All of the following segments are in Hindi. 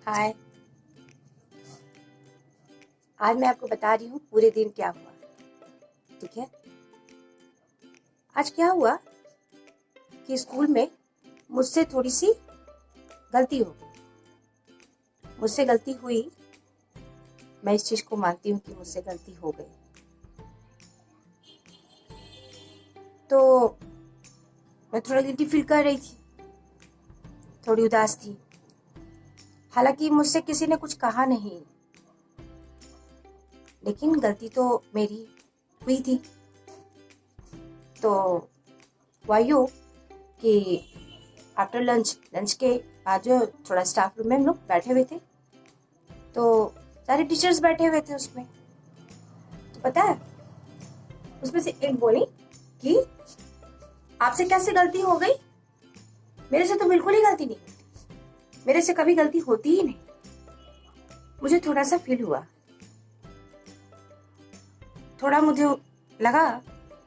हाय। आज मैं आपको बता रही हूँ पूरे दिन क्या हुआ। ठीक है। आज क्या हुआ कि स्कूल में मुझसे थोड़ी सी गलती हो गई। मुझसे गलती हुई, मैं इस चीज को मानती हूँ कि मुझसे गलती हो गई। तो मैं थोड़ा गिल्टी फील कर रही थी, थोड़ी उदास थी। हालांकि मुझसे किसी ने कुछ कहा नहीं, लेकिन गलती तो मेरी हुई थी। तो वायु कि आफ्टर लंच के बाद जो थोड़ा स्टाफ रूम में हम लोग बैठे हुए थे, तो सारे टीचर्स बैठे हुए थे उसमें। तो पता है, उसमें से एक बोली कि आपसे कैसे गलती हो गई। मेरे से तो बिल्कुल ही गलती नहीं होती, मेरे से कभी गलती होती ही नहीं। मुझे थोड़ा सा फील हुआ, थोड़ा मुझे लगा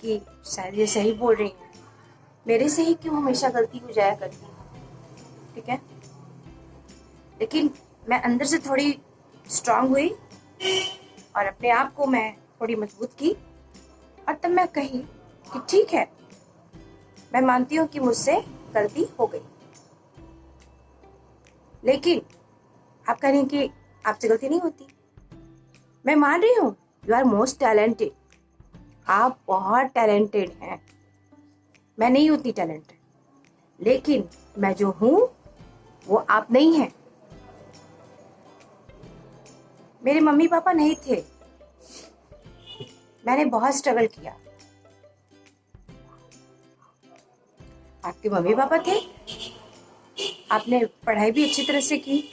कि शायद ये सही बोल रही है, मेरे से ही क्यों हमेशा गलती हो जाया करती है। ठीक है। लेकिन मैं अंदर से थोड़ी स्ट्रांग हुई और अपने आप को मैं थोड़ी मजबूत की, और तब मैं कही कि ठीक है, मैं मानती हूँ कि मुझसे गलती हो गई। लेकिन आप कह रही हैं कि आपसे गलती नहीं होती। मैं मान रही हूँ, यू आर मोस्ट टैलेंटेड, आप बहुत टैलेंटेड हैं। मैं नहीं उतनी टैलेंटेड, लेकिन मैं जो हूँ वो आप नहीं हैं। मेरे मम्मी पापा नहीं थे, मैंने बहुत स्ट्रगल किया। आपके मम्मी पापा थे, आपने पढ़ाई भी अच्छी तरह से की,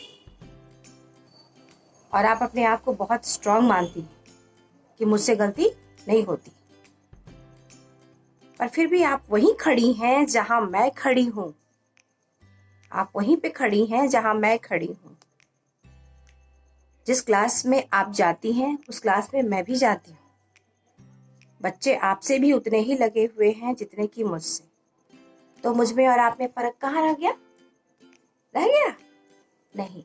और आप अपने आप को बहुत स्ट्रांग मानती कि मुझसे गलती नहीं होती। पर फिर भी आप वहीं खड़ी हैं जहां मैं खड़ी हूं। आप वहीं पे खड़ी हैं जहां मैं खड़ी हूं। जिस क्लास में आप जाती हैं उस क्लास में मैं भी जाती हूँ। बच्चे आपसे भी उतने ही लगे हुए हैं जितने कि मुझसे। तो मुझ में और आप में फर्क कहाँ रह गया? रह गया नहीं।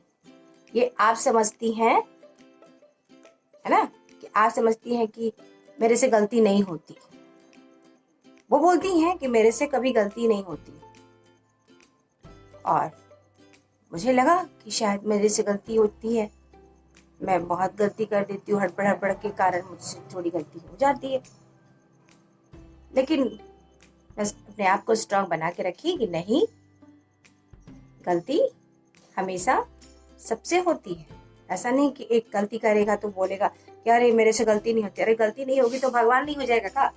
ये आप समझती हैं, है ना, कि आप समझती हैं कि मेरे से गलती नहीं होती। वो बोलती हैं कि मेरे से कभी गलती नहीं होती, और मुझे लगा कि शायद मेरे से गलती होती है। मैं बहुत गलती कर देती हूँ, हड़बड़ हड़बड़ के कारण मुझसे थोड़ी गलती हो जाती है। लेकिन मैं अपने आप को स्ट्रांग बना के रखी कि नहीं, गलती हमेशा सबसे होती है। ऐसा नहीं कि एक गलती करेगा तो बोलेगा कि अरे मेरे से गलती नहीं होती। अरे गलती नहीं होगी तो भगवान नहीं हो जाएगा का?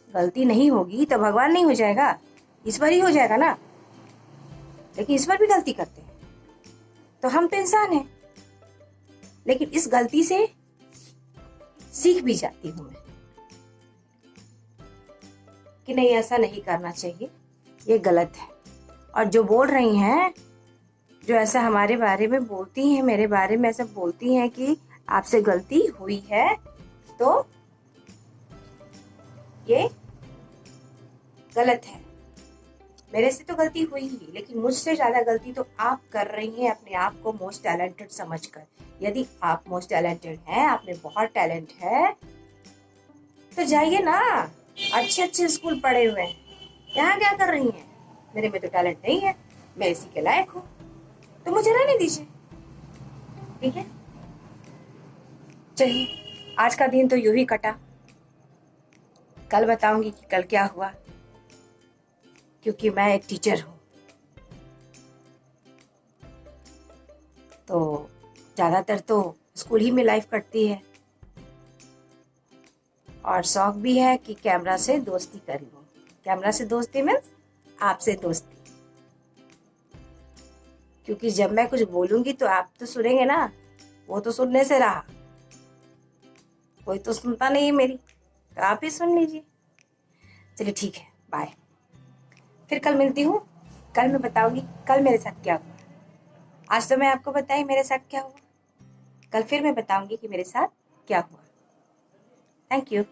गलती नहीं होगी तो भगवान नहीं हो जाएगा, ईश्वर ही हो जाएगा ना। लेकिन ईश्वर भी गलती करते हैं, तो हम तो इंसान हैं। लेकिन इस गलती से सीख भी जाती हूँ मैं कि नहीं, ऐसा नहीं करना चाहिए, ये गलत है। और जो बोल रही हैं, जो ऐसा हमारे बारे में बोलती हैं, मेरे बारे में ऐसा बोलती हैं कि आपसे गलती हुई है, तो ये गलत है। मेरे से तो गलती हुई ही, लेकिन मुझसे ज्यादा गलती तो आप कर रही हैं अपने आप को मोस्ट टैलेंटेड समझकर। यदि आप मोस्ट टैलेंटेड हैं, आप में बहुत टैलेंट है, तो जाइए ना, अच्छे अच्छे स्कूल पढ़े हुए हैं, यहाँ क्या कर रही हैं? मेरे में तो टैलेंट नहीं है, मैं इसी के लायक हूँ, तो मुझे रहने दीजिए। ठीक है, चलिए, आज का दिन तो यूं ही कटा। कल बताऊंगी कि कल क्या हुआ, क्योंकि मैं एक टीचर हूँ, तो ज्यादातर तो स्कूल ही में लाइफ कटती है। और शौक भी है कि कैमरा से दोस्ती कर लूं। कैमरा से दोस्ती मीन्स आपसे दोस्ती, क्योंकि जब मैं कुछ बोलूंगी तो आप तो सुनेंगे ना। वो तो सुनने से रहा, कोई तो सुनता नहीं है मेरी, तो आप ही सुन लीजिए। चलिए ठीक है, बाय। फिर कल मिलती हूँ। कल मैं बताऊंगी कल मेरे साथ क्या हुआ। आज तो मैं आपको बताई मेरे साथ क्या हुआ, कल फिर मैं बताऊंगी कि मेरे साथ क्या हुआ। Thank you.